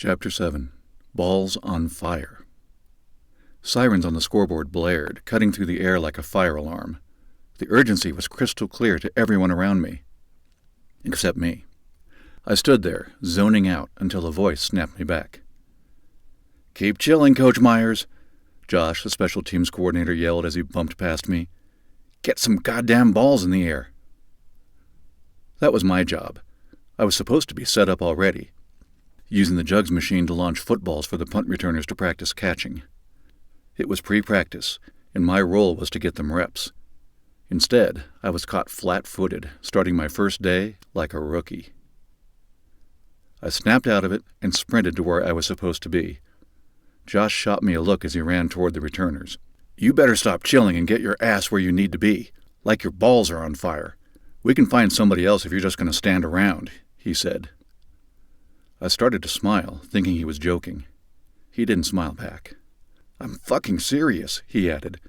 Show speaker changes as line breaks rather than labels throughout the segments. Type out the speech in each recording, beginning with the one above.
Chapter 7. Balls on Fire. Sirens on the scoreboard blared, cutting through the air like a fire alarm. The urgency was crystal clear to everyone around me. Except me. I stood there, zoning out, until a voice snapped me back. "Keep chilling, Coach Myers," Josh, the special teams coordinator, yelled as he bumped past me. "Get some goddamn balls in the air." That was my job. I was supposed to be set up already, using the jugs machine to launch footballs for the punt returners to practice catching. It was pre-practice, and my role was to get them reps. Instead, I was caught flat-footed, starting my first day like a rookie. I snapped out of it and sprinted to where I was supposed to be. Josh shot me a look as he ran toward the returners. "You better stop chilling and get your ass where you need to be, like your balls are on fire. We can find somebody else if you're just going to stand around," he said. I started to smile, thinking he was joking. He didn't smile back. "I'm fucking serious," he added,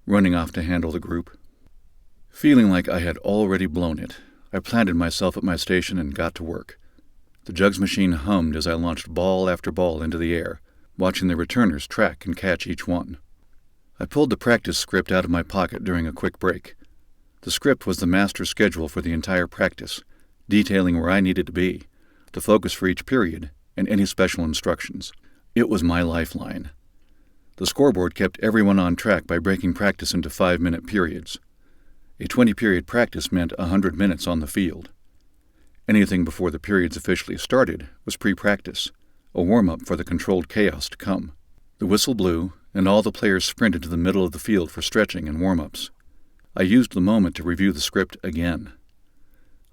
running off to handle the group. Feeling like I had already blown it, I planted myself at my station and got to work. The jugs machine hummed as I launched ball after ball into the air, watching the returners track and catch each one. I pulled the practice script out of my pocket during a quick break. The script was the master schedule for the entire practice, detailing where I needed to be, the focus for each period, and any special instructions. It was my lifeline. The scoreboard kept everyone on track by breaking practice into 5-minute periods. A 20-period practice meant 100 minutes on the field. Anything before the periods officially started was pre-practice, a warm-up for the controlled chaos to come. The whistle blew, and all the players sprinted to the middle of the field for stretching and warm-ups. I used the moment to review the script again.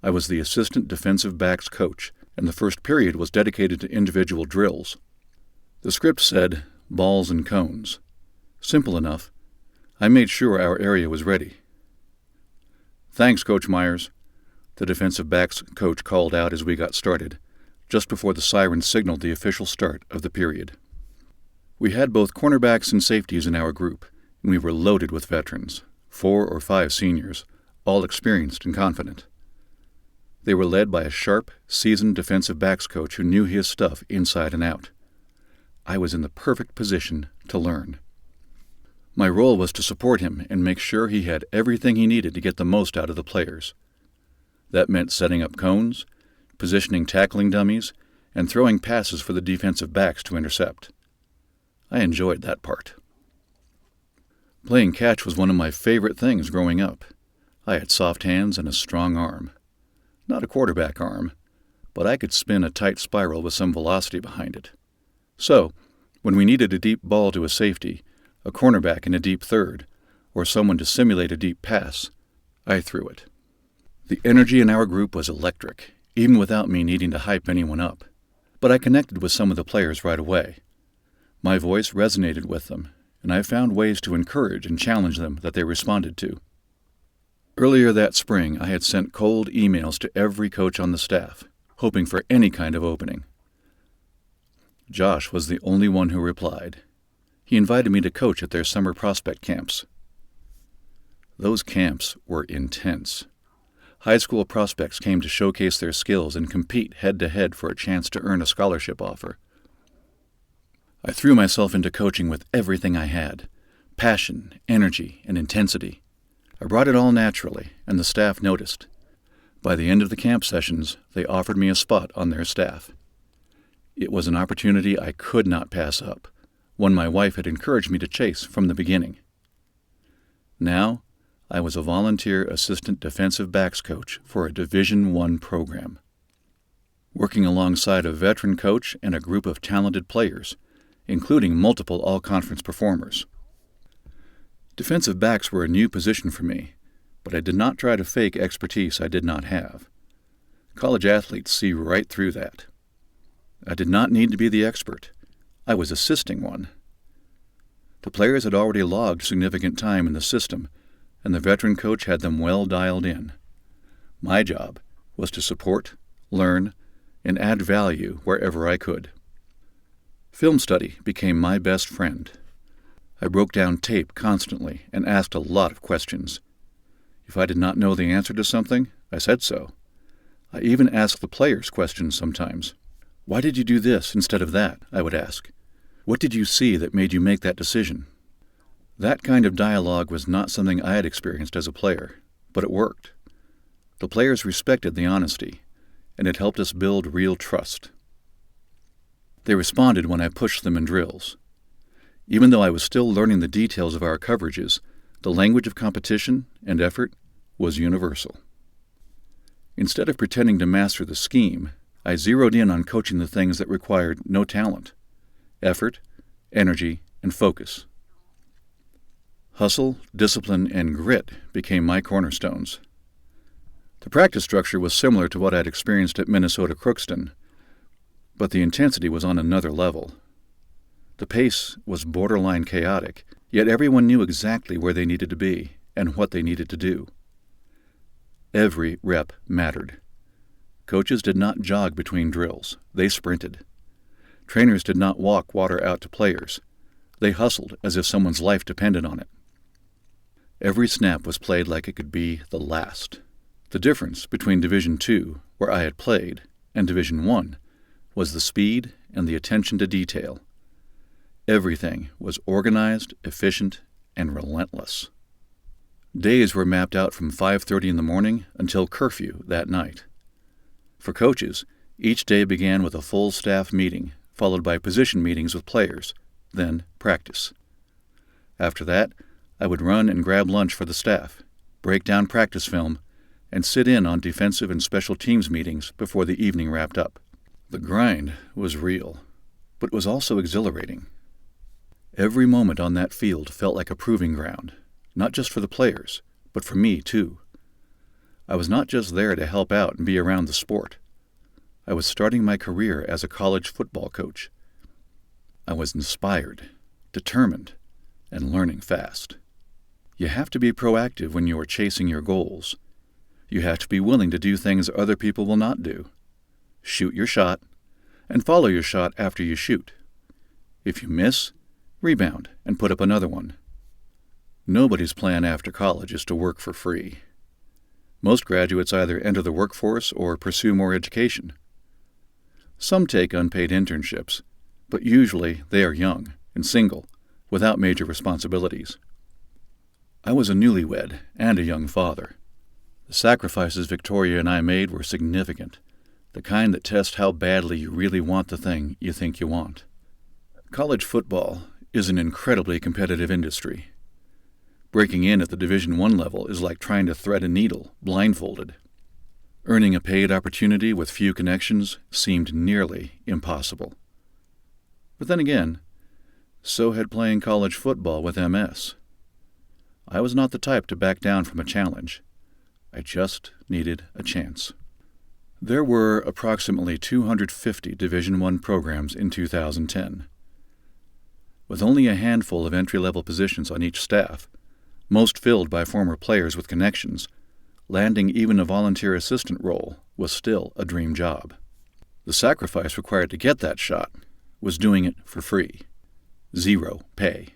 I was the assistant defensive backs coach, and the first period was dedicated to individual drills. The script said, balls and cones. Simple enough. I made sure our area was ready. "Thanks, Coach Myers," the defensive backs coach called out as we got started, just before the siren signaled the official start of the period. We had both cornerbacks and safeties in our group, and we were loaded with veterans, 4 or 5 seniors, all experienced and confident. They were led by a sharp, seasoned defensive backs coach who knew his stuff inside and out. I was in the perfect position to learn. My role was to support him and make sure he had everything he needed to get the most out of the players. That meant setting up cones, positioning tackling dummies, and throwing passes for the defensive backs to intercept. I enjoyed that part. Playing catch was one of my favorite things growing up. I had soft hands and a strong arm. Not a quarterback arm, but I could spin a tight spiral with some velocity behind it. So, when we needed a deep ball to a safety, a cornerback in a deep third, or someone to simulate a deep pass, I threw it. The energy in our group was electric, even without me needing to hype anyone up. But I connected with some of the players right away. My voice resonated with them, and I found ways to encourage and challenge them that they responded to. Earlier that spring, I had sent cold emails to every coach on the staff, hoping for any kind of opening. Josh was the only one who replied. He invited me to coach at their summer prospect camps. Those camps were intense. High school prospects came to showcase their skills and compete head-to-head for a chance to earn a scholarship offer. I threw myself into coaching with everything I had: passion, energy, and intensity. I brought it all naturally, and the staff noticed. By the end of the camp sessions, they offered me a spot on their staff. It was an opportunity I could not pass up, one my wife had encouraged me to chase from the beginning. Now, I was a volunteer assistant defensive backs coach for a Division I program, working alongside a veteran coach and a group of talented players, including multiple all-conference performers. Defensive backs were a new position for me, but I did not try to fake expertise I did not have. College athletes see right through that. I did not need to be the expert. I was assisting one. The players had already logged significant time in the system, and the veteran coach had them well dialed in. My job was to support, learn, and add value wherever I could. Film study became my best friend. I broke down tape constantly and asked a lot of questions. If I did not know the answer to something, I said so. I even asked the players questions sometimes. "Why did you do this instead of that?" I would ask. "What did you see that made you make that decision?" That kind of dialogue was not something I had experienced as a player, but it worked. The players respected the honesty, and it helped us build real trust. They responded when I pushed them in drills. Even though I was still learning the details of our coverages, the language of competition and effort was universal. Instead of pretending to master the scheme, I zeroed in on coaching the things that required no talent: effort, energy, and focus. Hustle, discipline, and grit became my cornerstones. The practice structure was similar to what I'd experienced at Minnesota Crookston, but the intensity was on another level. The pace was borderline chaotic, yet everyone knew exactly where they needed to be and what they needed to do. Every rep mattered. Coaches did not jog between drills. They sprinted. Trainers did not walk water out to players. They hustled as if someone's life depended on it. Every snap was played like it could be the last. The difference between Division II, where I had played, and Division I was the speed and the attention to detail. Everything was organized, efficient, and relentless. Days were mapped out from 5:30 in the morning until curfew that night. For coaches, each day began with a full staff meeting, followed by position meetings with players, then practice. After that, I would run and grab lunch for the staff, break down practice film, and sit in on defensive and special teams meetings before the evening wrapped up. The grind was real, but it was also exhilarating. Every moment on that field felt like a proving ground, not just for the players, but for me too. I was not just there to help out and be around the sport. I was starting my career as a college football coach. I was inspired, determined, and learning fast. You have to be proactive when you are chasing your goals. You have to be willing to do things other people will not do. Shoot your shot, and follow your shot after you shoot. If you miss, rebound and put up another one. Nobody's plan after college is to work for free. Most graduates either enter the workforce or pursue more education. Some take unpaid internships, but usually they are young and single, without major responsibilities. I was a newlywed and a young father. The sacrifices Victoria and I made were significant, the kind that test how badly you really want the thing you think you want. College football is an incredibly competitive industry. Breaking in at the Division I level is like trying to thread a needle, blindfolded. Earning a paid opportunity with few connections seemed nearly impossible. But then again, so had playing college football with MS. I was not the type to back down from a challenge. I just needed a chance. There were approximately 250 Division I programs in 2010. With only a handful of entry-level positions on each staff, most filled by former players with connections, landing even a volunteer assistant role was still a dream job. The sacrifice required to get that shot was doing it for free. 0 pay.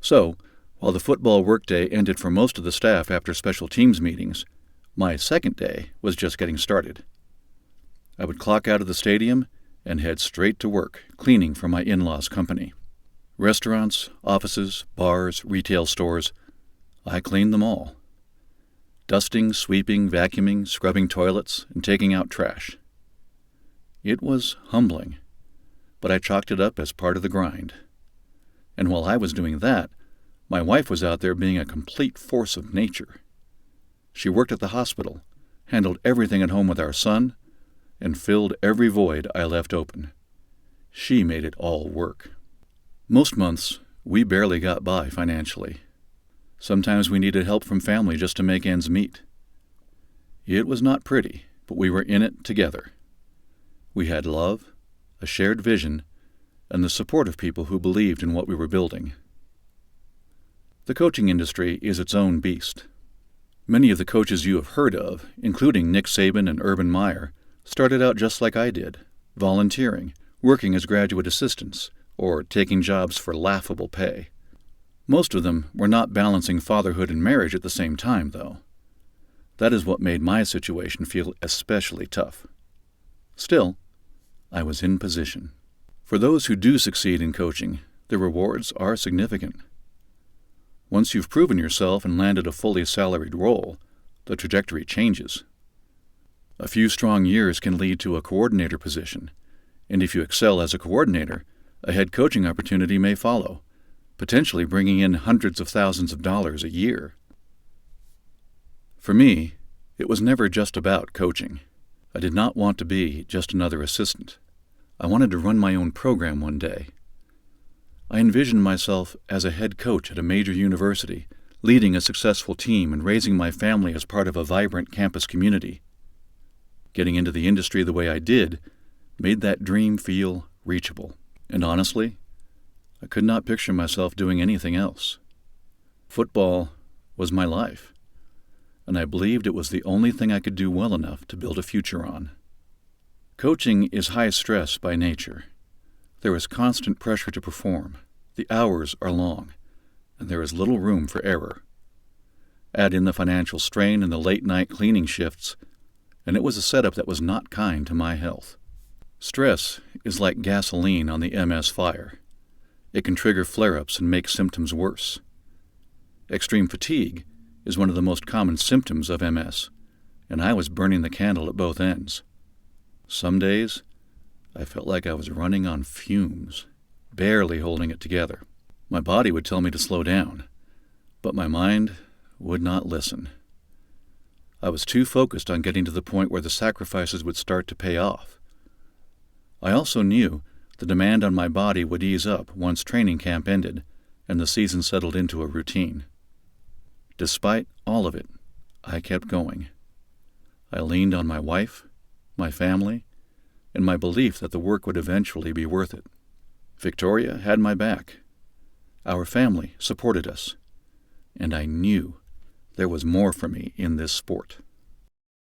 So, while the football workday ended for most of the staff after special teams meetings, my second day was just getting started. I would clock out of the stadium and head straight to work, cleaning for my in-laws' company. Restaurants, offices, bars, retail stores, I cleaned them all. Dusting, sweeping, vacuuming, scrubbing toilets, and taking out trash. It was humbling, but I chalked it up as part of the grind. And while I was doing that, my wife was out there being a complete force of nature. She worked at the hospital, handled everything at home with our son, and filled every void I left open. She made it all work. Most months, we barely got by financially. Sometimes we needed help from family just to make ends meet. It was not pretty, but we were in it together. We had love, a shared vision, and the support of people who believed in what we were building. The coaching industry is its own beast. Many of the coaches you have heard of, including Nick Saban and Urban Meyer, started out just like I did, volunteering, working as graduate assistants, or taking jobs for laughable pay. Most of them were not balancing fatherhood and marriage at the same time, though. That is what made my situation feel especially tough. Still, I was in position. For those who do succeed in coaching, the rewards are significant. Once you've proven yourself and landed a fully salaried role, the trajectory changes. A few strong years can lead to a coordinator position, and if you excel as a coordinator, a head coaching opportunity may follow, potentially bringing in hundreds of thousands of dollars a year. For me, it was never just about coaching. I did not want to be just another assistant. I wanted to run my own program one day. I envisioned myself as a head coach at a major university, leading a successful team and raising my family as part of a vibrant campus community. Getting into the industry the way I did made that dream feel reachable. And honestly, I could not picture myself doing anything else. Football was my life, and I believed it was the only thing I could do well enough to build a future on. Coaching is high stress by nature. There is constant pressure to perform. The hours are long, and there is little room for error. Add in the financial strain and the late-night cleaning shifts, and it was a setup that was not kind to my health. Stress is like gasoline on the MS fire. It can trigger flare-ups and make symptoms worse. Extreme fatigue is one of the most common symptoms of MS, and I was burning the candle at both ends. Some days, I felt like I was running on fumes, barely holding it together. My body would tell me to slow down, but my mind would not listen. I was too focused on getting to the point where the sacrifices would start to pay off. I also knew the demand on my body would ease up once training camp ended and the season settled into a routine. Despite all of it, I kept going. I leaned on my wife, my family, and my belief that the work would eventually be worth it. Victoria had my back. Our family supported us, and I knew there was more for me in this sport.